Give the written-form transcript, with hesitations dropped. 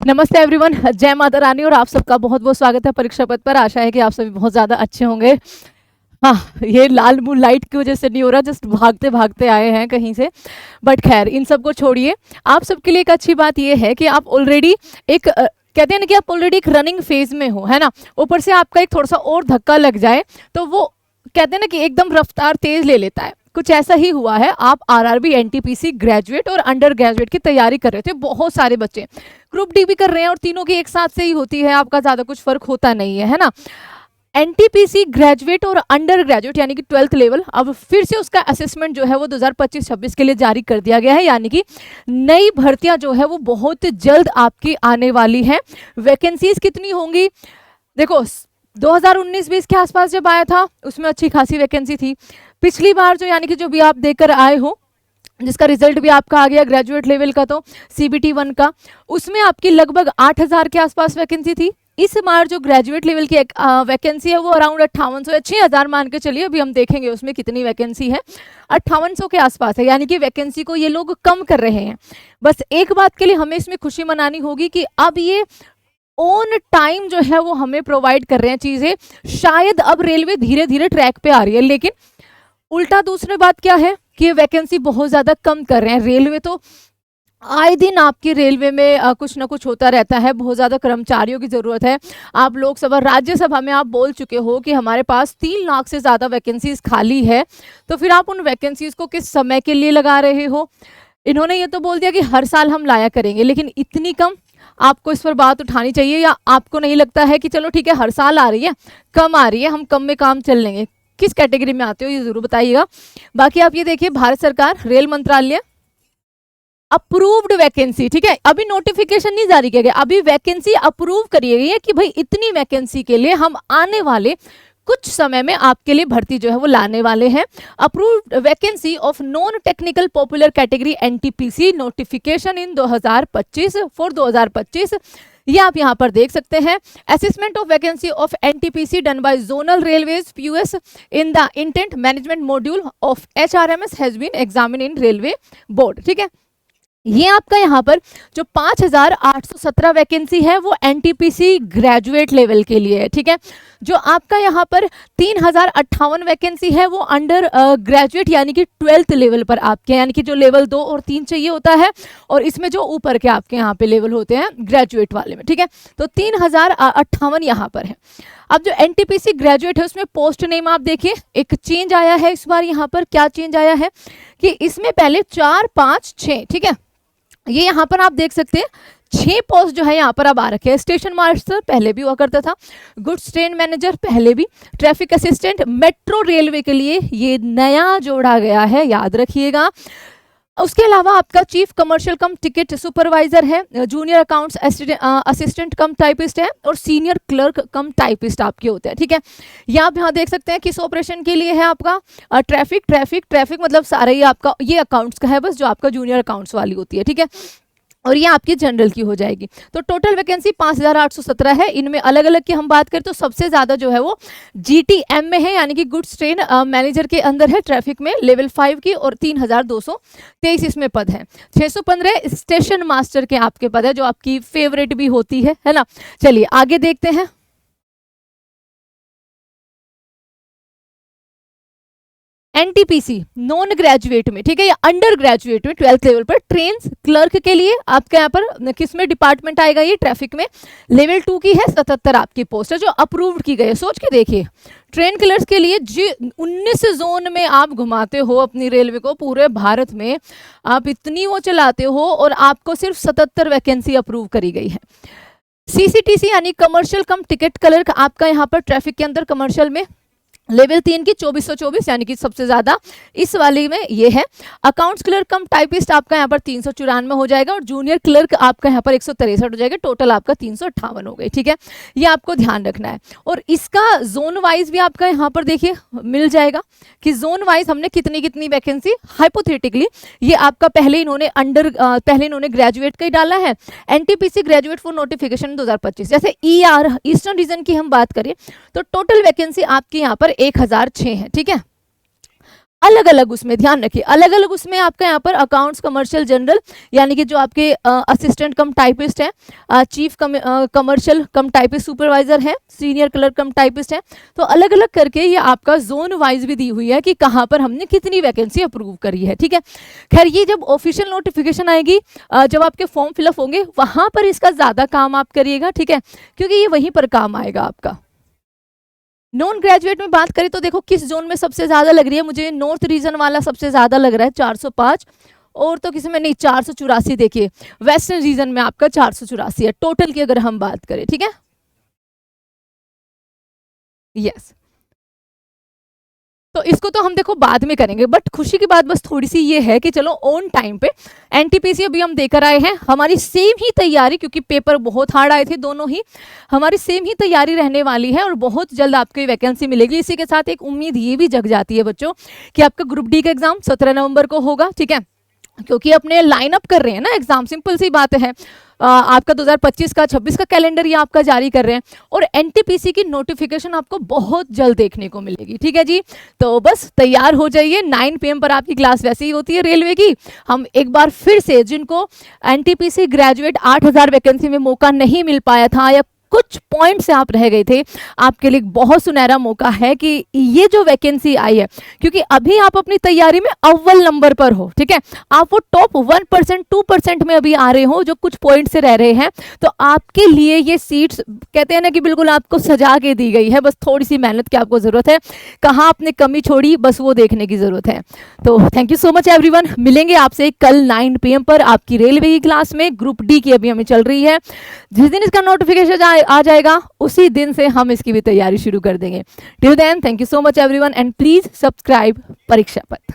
नमस्ते एवरीवन, जय माता रानी और आप सबका बहुत बहुत स्वागत है परीक्षा पथ पर। आशा है कि आप सभी बहुत ज़्यादा अच्छे होंगे। हाँ, ये लाल मून लाइट की वजह से नहीं हो रहा, जस्ट भागते भागते आए हैं कहीं से। बट खैर, इन सब को छोड़िए। आप सबके लिए एक अच्छी बात ये है कि आप ऑलरेडी एक कहते हैं ना कि आप ऑलरेडी एक रनिंग फेज में हो, है ना। ऊपर से आपका एक थोड़ा सा और धक्का लग जाए तो वो कहते हैं ना कि एकदम रफ्तार तेज ले लेता है। कुछ ऐसा ही हुआ है। आप आरआरबी, एनटीपीसी ग्रेजुएट और अंडर ग्रेजुएट की तैयारी कर रहे थे, बहुत सारे बच्चे ग्रुप डी भी कर रहे हैं और तीनों की एक साथ से ही होती है, आपका ज़्यादा कुछ फर्क होता नहीं है ना। एनटीपीसी ग्रेजुएट और अंडर ग्रेजुएट यानी कि 12th लेवल, अब फिर से उसका असेसमेंट जो है वो 2025-26 के लिए जारी कर दिया गया है। यानी कि नई भर्तियां जो है वो बहुत जल्द आपकी आने वाली हैं। वैकेंसीज कितनी होंगी देखो, 2019-20 के आसपास जब आया था उसमें अच्छी खासी वैकेंसी थी। पिछली बार जो यानी कि जो भी आप देकर आए हो, जिसका रिजल्ट भी आपका आ गया ग्रेजुएट लेवल का, तो सीबीटी 1 का, उसमें आपकी लगभग 8000 के आसपास वैकेंसी थी। इस बार जो ग्रेजुएट लेवल की वैकेंसी है वो अराउंड 5800 या 6000 मान के चलिए, अभी हम देखेंगे उसमें कितनी वैकेंसी है। 5800 के आसपास है, यानी कि वैकेंसी को ये लोग कम कर रहे हैं। बस एक बात के लिए हमें इसमें खुशी मनानी होगी कि अब ये ऑन टाइम जो है वो हमें प्रोवाइड कर रहे हैं चीज़ें। शायद अब रेलवे धीरे धीरे ट्रैक पे आ रही है, लेकिन उल्टा दूसरी बात क्या है कि ये वैकेंसी बहुत ज़्यादा कम कर रहे हैं। रेलवे तो आए दिन आपकी रेलवे में कुछ ना कुछ होता रहता है, बहुत ज़्यादा कर्मचारियों की ज़रूरत है। आप लोकसभा राज्यसभा में आप बोल चुके हो कि हमारे पास 3 लाख से ज़्यादा वैकेंसीज खाली है, तो फिर आप उन वैकेंसीज को किस समय के लिए लगा रहे हो। इन्होंने ये तो बोल दिया कि हर साल हम लाया करेंगे, लेकिन इतनी कम, आपको इस पर बात उठानी चाहिए। या आपको नहीं लगता है कि चलो ठीक है हर साल आ रही है, कम आ रही है, हम कम में काम चल लेंगे। किस कैटेगरी में आते हो ये जरूर बताइएगा। बाकी आप ये देखिए, भारत सरकार रेल मंत्रालय अप्रूव्ड वैकेंसी, ठीक है, अभी नोटिफिकेशन नहीं जारी किया गया, अभी वैकेंसी अप्रूव करी गई है कि भाई इतनी वैकेंसी के लिए हम आने वाले कुछ समय में आपके लिए भर्ती जो है वो लाने वाले हैं। Approved vacancy of non technical popular category NTPC notification in 2025 for 2025, ये आप यहाँ पर देख सकते हैं। Assessment of vacancy of NTPC done by zonal railways PUs in the intent management module of HRMS has been examine in railway board, ठीक है। ये आपका यहाँ पर जो 5817 वैकेंसी है वो एनटीपीसी ग्रेजुएट लेवल के लिए है, ठीक है। जो आपका यहाँ पर 3058 वैकेंसी है वो अंडर ग्रेजुएट यानी कि 12th लेवल पर आपके, यानी कि जो लेवल 2 और 3 चाहिए होता है, और इसमें जो ऊपर के आपके यहाँ पे लेवल होते हैं ग्रेजुएट वाले में, ठीक है। तो 3058 यहाँ पर है। अब जो एनटीपीसी ग्रेजुएट है उसमें पोस्ट नेम आप देखिए, एक चेंज आया है इस बार। यहाँ पर क्या चेंज आया है कि इसमें पहले 4 5 6, ठीक है, ये यहाँ पर आप देख सकते हैं 6 पोस्ट जो है यहाँ पर अब आ रखे हैं। स्टेशन मास्टर पहले भी हुआ करता था, गुड्स ट्रेन मैनेजर पहले भी, ट्रैफिक असिस्टेंट मेट्रो रेलवे के लिए ये नया जोड़ा गया है, याद रखिएगा। उसके अलावा आपका chief commercial cum ticket supervisor है, junior accounts assistant cum typist है, और सीनियर क्लर्क कम टाइपिस्ट आपके होते हैं, ठीक है। ये आप यहाँ देख सकते हैं किस ऑपरेशन के लिए है आपका, ट्रैफिक मतलब सारा ही आपका ये अकाउंट्स का है, बस जो आपका जूनियर अकाउंट्स वाली होती है, ठीक है। और ये आपकी जनरल की हो जाएगी। तो टोटल वैकेंसी 5817 है। इनमें अलग अलग की हम बात करें तो सबसे ज़्यादा जो है वो जीटीएम में है, यानी कि गुड्स ट्रेन मैनेजर के अंदर है, ट्रैफिक में लेवल 5 की, और 3223 इसमें पद हैं। 615 स्टेशन मास्टर के आपके पद है, जो आपकी फेवरेट भी होती है ना। चलिए आगे देखते हैं। एनटीपीसी नॉन ग्रेजुएट में, ठीक है, या अंडर ग्रेजुएट में 12th लेवल पर ट्रेन क्लर्क के लिए आपके यहाँ पर किस में डिपार्टमेंट आएगा, ये ट्रैफिक में लेवल 2 की है। 77 आपकी पोस्ट है जो अप्रूव्ड की गई है। सोच के देखिए, ट्रेन क्लर्क के लिए जी 19 जोन में आप घुमाते हो अपनी रेलवे को, पूरे भारत में आप इतनी वो चलाते हो, और आपको सिर्फ 77 वैकेंसी अप्रूव करी गई है। सीसीटीसी यानी कमर्शियल कम टिकट क्लर्क आपका यहाँ पर ट्रैफिक के अंदर कमर्शियल में लेवल 3 की 2424, यानी कि सबसे ज्यादा इस वाली में ये है। अकाउंट्स क्लर्क कम टाइपिस्ट आपका यहाँ पर 394 हो जाएगा, और जूनियर क्लर्क आपका यहाँ पर 163 हो जाएगा। टोटल आपका 358 हो गई, ठीक है। ये आपको ध्यान रखना है। और इसका जोन वाइज भी आपका यहाँ पर देखिए मिल जाएगा कि जोन वाइज हमने कितनी कितनी वैकेंसी, हाइपोथेटिकली ये आपका पहले इन्होंने ग्रेजुएट का ही डाला है, एनटीपीसी ग्रेजुएट फॉर नोटिफिकेशन 2025। जैसे ईआर ईस्टर्न रीजन की हम बात करें तो टोटल वैकेंसी आपकी यहाँ पर 1006 है, ठीक है। अलग अलग उसमें ध्यान रखिए, अलग अलग उसमें आपका यहाँ पर अकाउंट्स कमर्शियल जनरल, यानी कि जो आपके असिस्टेंट कम टाइपिस्ट है, चीफ कमर्शियल कम टाइपिस्ट सुपरवाइजर है, सीनियर क्लर्क कम टाइपिस्ट है। तो अलग अलग करके ये आपका जोन वाइज भी दी हुई है कि कहाँ पर हमने कितनी वैकेंसी अप्रूव करी है, ठीक है। खैर ये जब ऑफिशियल नोटिफिकेशन आएगी, जब आपके फॉर्म फिलअप होंगे, वहां पर इसका ज्यादा काम आप करिएगा, ठीक है, क्योंकि ये वहीं पर काम आएगा आपका। नॉन ग्रेजुएट में बात करें तो देखो किस जोन में सबसे ज्यादा लग रही है, मुझे नॉर्थ रीजन वाला सबसे ज्यादा लग रहा है 405, और तो किसी में नहीं 484। देखिए वेस्टर्न रीजन में आपका 484 है टोटल की अगर हम बात करें, ठीक है। यस, तो इसको तो हम देखो बाद में करेंगे, बट खुशी की बात बस थोड़ी सी ये है कि चलो ऑन टाइम पे एनटीपीसी अभी हम देकर आए हैं, हमारी सेम ही तैयारी, क्योंकि पेपर बहुत हार्ड आए थे दोनों ही, हमारी सेम ही तैयारी रहने वाली है और बहुत जल्द आपको वैकेंसी मिलेगी। इसी के साथ एक उम्मीद ये भी जग जाती है बच्चों कि आपका ग्रुप डी का एग्जाम 17 नवंबर को होगा, ठीक है, क्योंकि अपने लाइन अप कर रहे हैं ना एग्जाम, सिंपल सी बात है। आपका 2025 का 26 का कैलेंडर ये आपका जारी कर रहे हैं, और एनटीपीसी की नोटिफिकेशन आपको बहुत जल्द देखने को मिलेगी, ठीक है जी। तो बस तैयार हो जाइए, 9 PM पर आपकी क्लास वैसे ही होती है रेलवे की। हम एक बार फिर से जिनको एनटीपीसी ग्रेजुएट 8000 वैकेंसी में मौका नहीं मिल पाया था, या कुछ पॉइंट से आप रह गए थे, आपके लिए बहुत सुनहरा मौका है कि ये जो वैकेंसी आई है, क्योंकि अभी आप अपनी तैयारी में अव्वल नंबर पर हो, ठीक है, आप वो टॉप 1% 2% में अभी आ रहे हो जो कुछ पॉइंट से रह रहे हैं, तो आपके लिए ये सीट्स कहते हैं ना कि बिल्कुल आपको सजा के दी गई है, बस थोड़ी सी मेहनत की आपको जरूरत है, कहाँ आपने कमी छोड़ी बस वो देखने की जरूरत है। तो thank you so much everyone, मिलेंगे आपसे कल 9 PM पर आपकी रेलवे की क्लास में, ग्रुप डी की अभी हमें चल रही है। जिस दिन इसका नोटिफिकेशन आ जाएगा उसी दिन से हम इसकी भी तैयारी शुरू कर देंगे। Till then thank you so much everyone, and please subscribe Pariksha पथ।